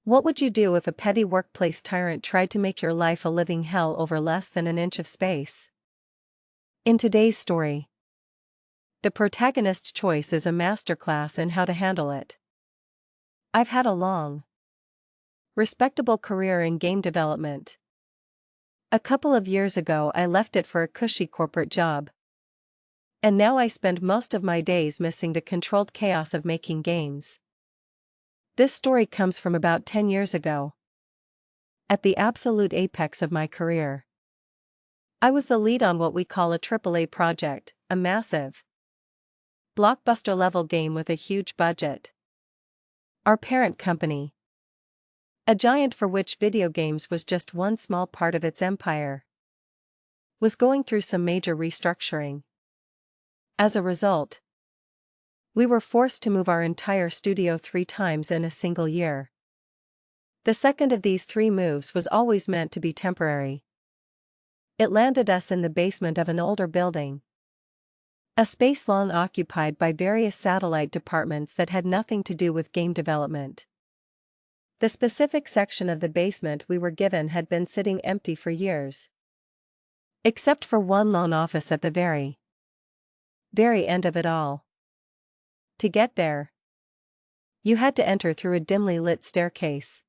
What would you do if a petty workplace tyrant tried to make your life a living hell over less than an inch of space? In today's story, the protagonist's choice is a masterclass in how to handle it. I've had a long, respectable career in game development. A couple of years ago I left it for a cushy corporate job. And now I spend most of my days missing the controlled chaos of making games. This story comes from about 10 years ago. At the absolute apex of my career, I was the lead on what we call a AAA project, a massive, blockbuster-level game with a huge budget. Our parent company, a giant for which video games was just one small part of its empire, was going through some major restructuring. As a result, we were forced to move our entire studio 3 times in a single year. The second of these 3 moves was always meant to be temporary. It landed us in the basement of an older building, a space long occupied by various satellite departments that had nothing to do with game development. The specific section of the basement we were given had been sitting empty for years, except for one lone office at the very end of it all. To get there, you had to enter through a dimly lit staircase,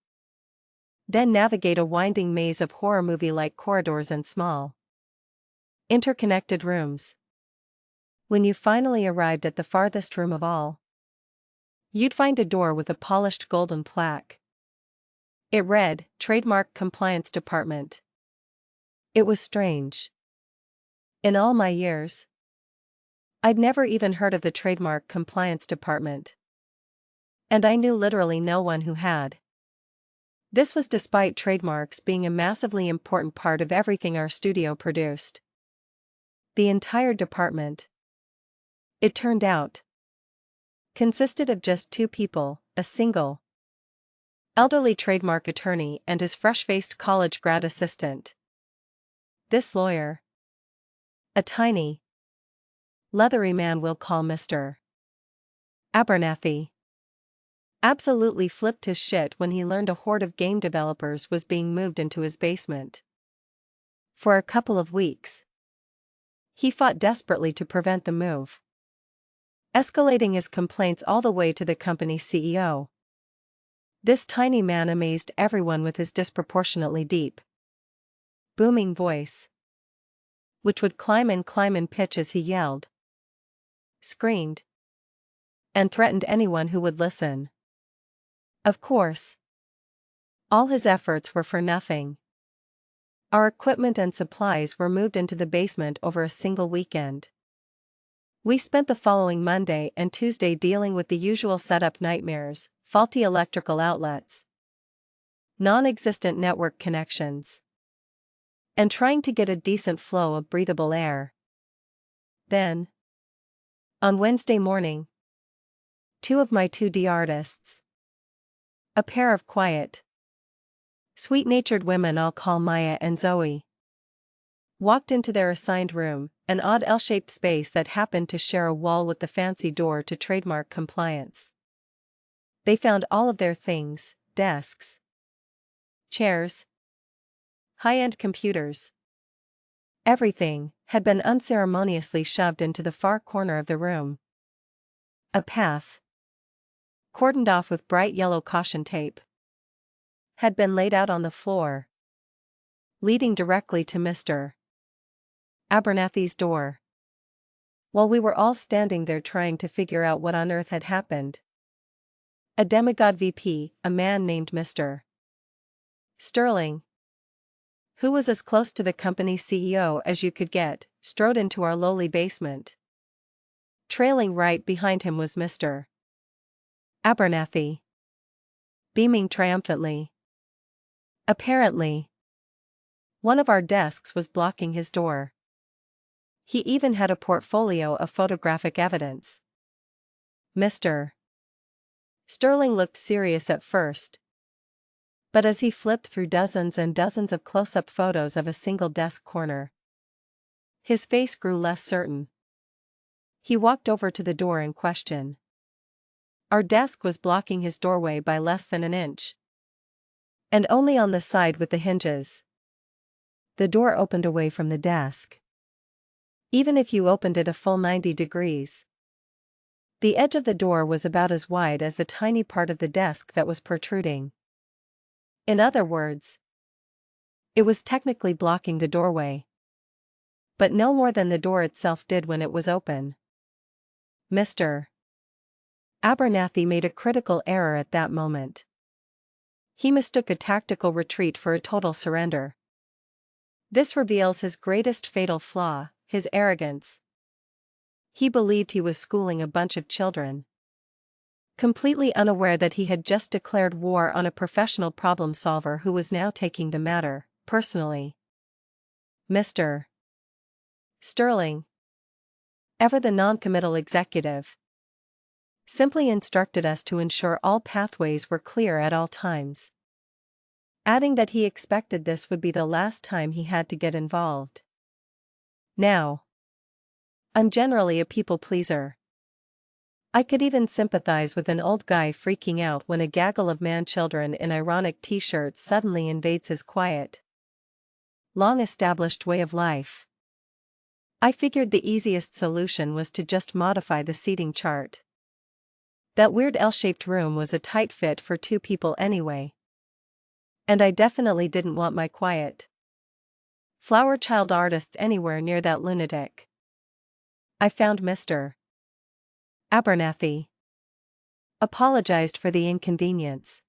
then navigate a winding maze of horror movie-like corridors and small, interconnected rooms. When you finally arrived at the farthest room of all, you'd find a door with a polished golden plaque. It read, Trademark Compliance Department. It was strange. In all my years, I'd never even heard of the Trademark Compliance Department. And I knew literally no one who had. This was despite trademarks being a massively important part of everything our studio produced. The entire department, it turned out, consisted of just 2 people, a single, elderly trademark attorney and his fresh-faced college grad assistant. This lawyer, a tiny, leathery man we'll call Mr. Abernathy, absolutely flipped his shit when he learned a horde of game developers was being moved into his basement. For a couple of weeks, he fought desperately to prevent the move, escalating his complaints all the way to the company's CEO. This tiny man amazed everyone with his disproportionately deep, booming voice, which would climb in pitch as he yelled, screamed, and threatened anyone who would listen. Of course, all his efforts were for nothing. Our equipment and supplies were moved into the basement over a single weekend. We spent the following Monday and Tuesday dealing with the usual setup nightmares, faulty electrical outlets, non-existent network connections, and trying to get a decent flow of breathable air. Then, on Wednesday morning, 2 of my 2D artists, a pair of quiet, sweet-natured women I'll call Maya and Zoe, walked into their assigned room, an odd L-shaped space that happened to share a wall with the fancy door to trademark compliance. They found all of their things, desks, chairs, high-end computers. Everything had been unceremoniously shoved into the far corner of the room. A path, cordoned off with bright yellow caution tape, had been laid out on the floor, leading directly to Mr. Abernathy's door. While we were all standing there trying to figure out what on earth had happened, a demigod VP, a man named Mr. Sterling, who was as close to the company's CEO as you could get, strode into our lowly basement. Trailing right behind him was Mr. Abernathy, beaming triumphantly. Apparently, one of our desks was blocking his door. He even had a portfolio of photographic evidence. Mr. Sterling looked serious at first, but as he flipped through dozens and dozens of close-up photos of a single desk corner, his face grew less certain. He walked over to the door in question. Our desk was blocking his doorway by less than an inch. And only on the side with the hinges. The door opened away from the desk. Even if you opened it a full 90 degrees. The edge of the door was about as wide as the tiny part of the desk that was protruding. In other words, it was technically blocking the doorway. But no more than the door itself did when it was open. Mr. Abernathy made a critical error at that moment. He mistook a tactical retreat for a total surrender. This reveals his greatest fatal flaw, his arrogance. He believed he was schooling a bunch of children, completely unaware that he had just declared war on a professional problem solver who was now taking the matter personally. Mr. Sterling, ever the non-committal executive, simply instructed us to ensure all pathways were clear at all times, adding that he expected this would be the last time he had to get involved. Now, I'm generally a people pleaser. I could even sympathize with an old guy freaking out when a gaggle of man-children in ironic t-shirts suddenly invades his quiet, long-established way of life. I figured the easiest solution was to just modify the seating chart. That weird L-shaped room was a tight fit for 2 people anyway. And I definitely didn't want my quiet flower child artists anywhere near that lunatic. I found Mr. Abernathy, apologized for the inconvenience,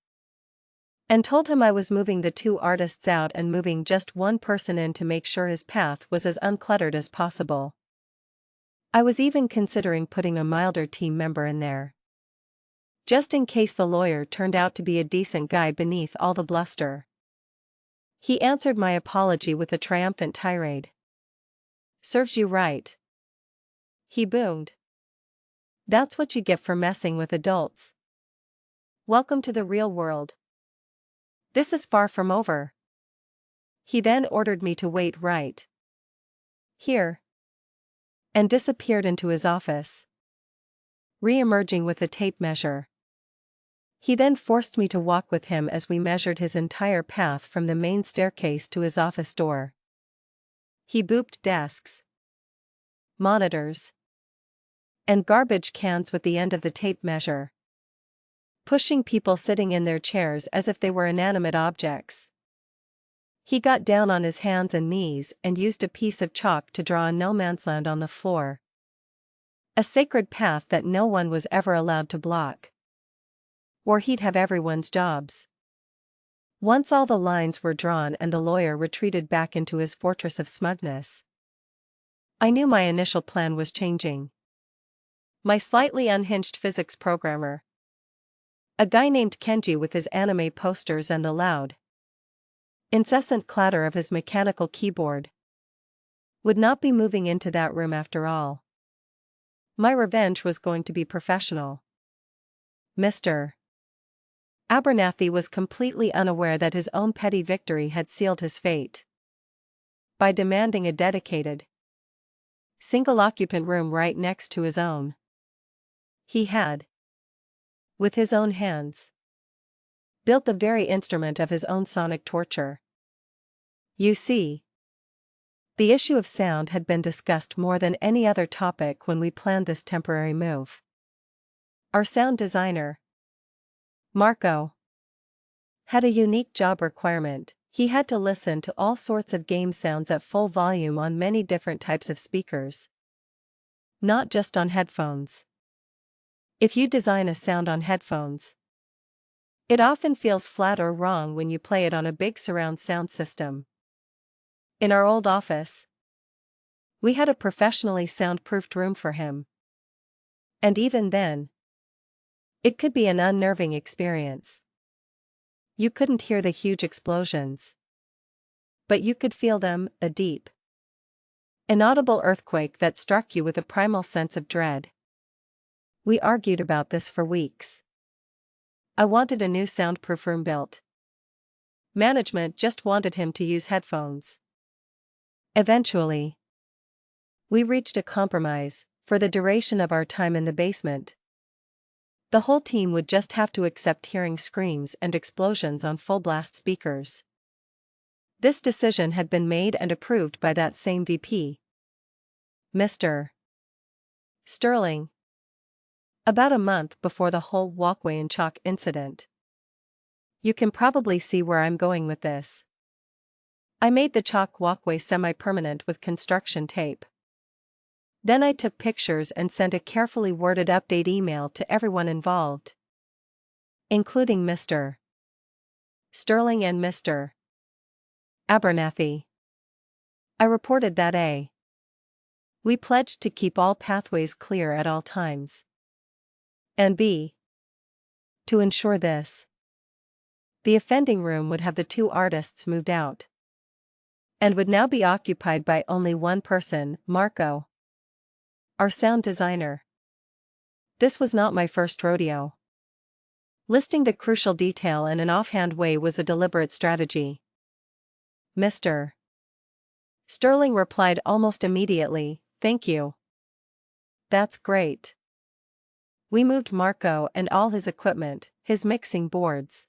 and told him I was moving the 2 artists out and moving just 1 person in to make sure his path was as uncluttered as possible. I was even considering putting a milder team member in there, just in case the lawyer turned out to be a decent guy beneath all the bluster. He answered my apology with a triumphant tirade. "Serves you right," he boomed. "That's what you get for messing with adults. Welcome to the real world. This is far from over." He then ordered me to wait right here, and disappeared into his office, re-emerging with a tape measure. He then forced me to walk with him as we measured his entire path from the main staircase to his office door. He booped desks, monitors, and garbage cans with the end of the tape measure, pushing people sitting in their chairs as if they were inanimate objects. He got down on his hands and knees and used a piece of chalk to draw a no man's land on the floor, a sacred path that no one was ever allowed to block, or he'd have everyone's jobs. Once all the lines were drawn and the lawyer retreated back into his fortress of smugness, I knew my initial plan was changing. My slightly unhinged physics programmer, a guy named Kenji with his anime posters and the loud, incessant clatter of his mechanical keyboard, would not be moving into that room after all. My revenge was going to be professional. Mr. Abernathy was completely unaware that his own petty victory had sealed his fate. By demanding a dedicated, single-occupant room right next to his own, he had, with his own hands, built the very instrument of his own sonic torture. You see, the issue of sound had been discussed more than any other topic when we planned this temporary move. Our sound designer, Marco, had a unique job requirement. He had to listen to all sorts of game sounds at full volume on many different types of speakers, not just on headphones. If you design a sound on headphones, it often feels flat or wrong when you play it on a big surround sound system. In our old office, we had a professionally soundproofed room for him. And even then, it could be an unnerving experience. You couldn't hear the huge explosions, but you could feel them, a deep, inaudible earthquake that struck you with a primal sense of dread. We argued about this for weeks. I wanted a new soundproof room built. Management just wanted him to use headphones. Eventually, we reached a compromise. For the duration of our time in the basement, The whole team would just have to accept hearing screams and explosions on full-blast speakers. This decision had been made and approved by that same VP. Mr. Sterling. About a month before the whole walkway and chalk incident. You can probably see where I'm going with this. I made the chalk walkway semi-permanent with construction tape. Then I took pictures and sent a carefully worded update email to everyone involved, including Mr. Sterling and Mr. Abernathy. I reported that we pledged to keep all pathways clear at all times, and b. to ensure this, the offending room would have the two artists moved out, and would now be occupied by only one person, Marco, our sound designer. This was not my first rodeo. Listing the crucial detail in an offhand way was a deliberate strategy. Mr. Sterling replied almost immediately, "Thank you. That's great." We moved Marco and all his equipment, his mixing boards,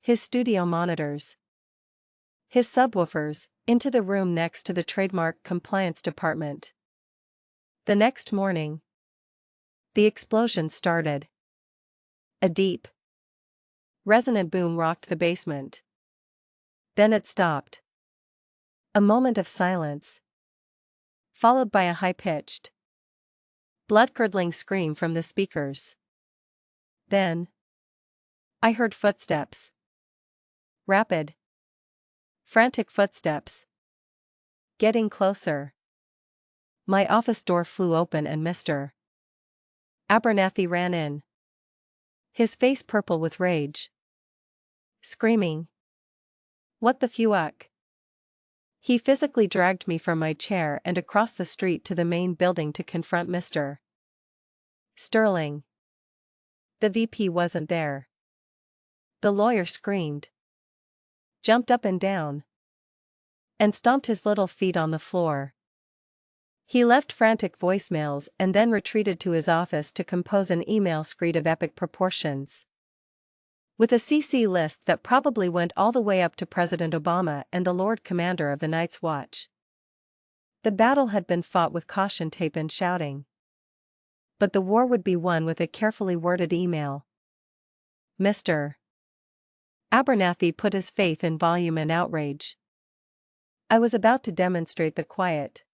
his studio monitors, his subwoofers, into the room next to the trademark compliance department. The next morning, the explosion started. A deep, resonant boom rocked the basement. Then it stopped. A moment of silence, followed by a high-pitched, blood-curdling scream from the speakers. Then, I heard footsteps. Rapid, frantic footsteps. Getting closer. My office door flew open and Mr. Abernathy ran in, his face purple with rage, screaming, "What the fuck?" He physically dragged me from my chair and across the street to the main building to confront Mr. Sterling. The VP wasn't there. The lawyer screamed, jumped up and down, and stomped his little feet on the floor. He left frantic voicemails and then retreated to his office to compose an email screed of epic proportions, with a CC list that probably went all the way up to President Obama and the Lord Commander of the Night's Watch. The battle had been fought with caution tape and shouting, but the war would be won with a carefully worded email. Mr. Abernathy put his faith in volume and outrage. I was about to demonstrate the quiet,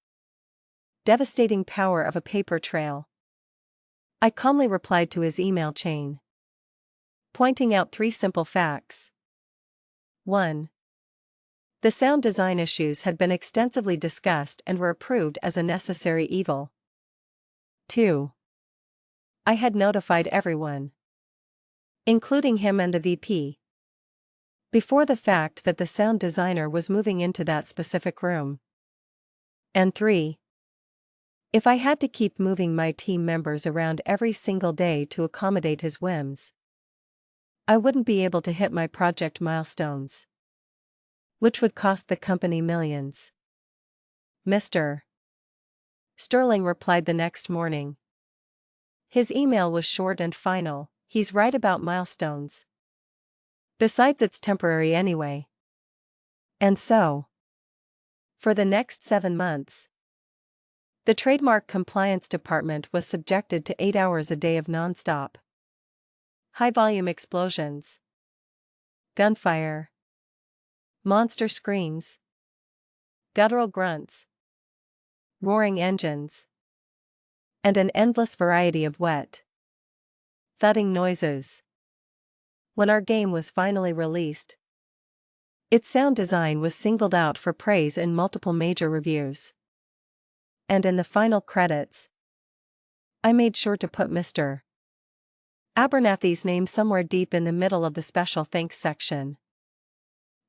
devastating power of a paper trail. I calmly replied to his email chain, pointing out 3 simple facts. 1. The sound design issues had been extensively discussed and were approved as a necessary evil. 2. I had notified everyone, including him and the VP, before the fact that the sound designer was moving into that specific room. And 3. If I had to keep moving my team members around every single day to accommodate his whims, I wouldn't be able to hit my project milestones, which would cost the company millions. Mr. Sterling replied the next morning. His email was short and final: "He's right about milestones. Besides, it's temporary anyway." And so, for the next 7 months, the trademark compliance department was subjected to 8 hours a day of non-stop, high-volume explosions, gunfire, monster screams, guttural grunts, roaring engines, and an endless variety of wet, thudding noises. When our game was finally released, its sound design was singled out for praise in multiple major reviews. And in the final credits, I made sure to put Mr. Abernathy's name somewhere deep in the middle of the special thanks section.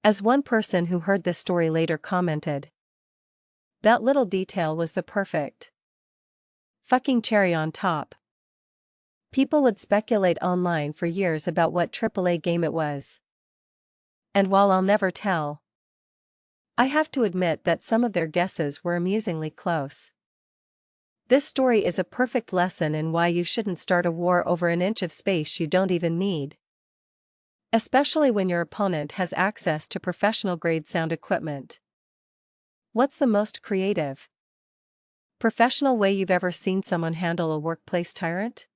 As one person who heard this story later commented, "That little detail was the perfect fucking cherry on top." People would speculate online for years about what AAA game it was. And while I'll never tell, I have to admit that some of their guesses were amusingly close. This story is a perfect lesson in why you shouldn't start a war over an inch of space you don't even need. Especially when your opponent has access to professional-grade sound equipment. What's the most creative, professional way you've ever seen someone handle a workplace tyrant?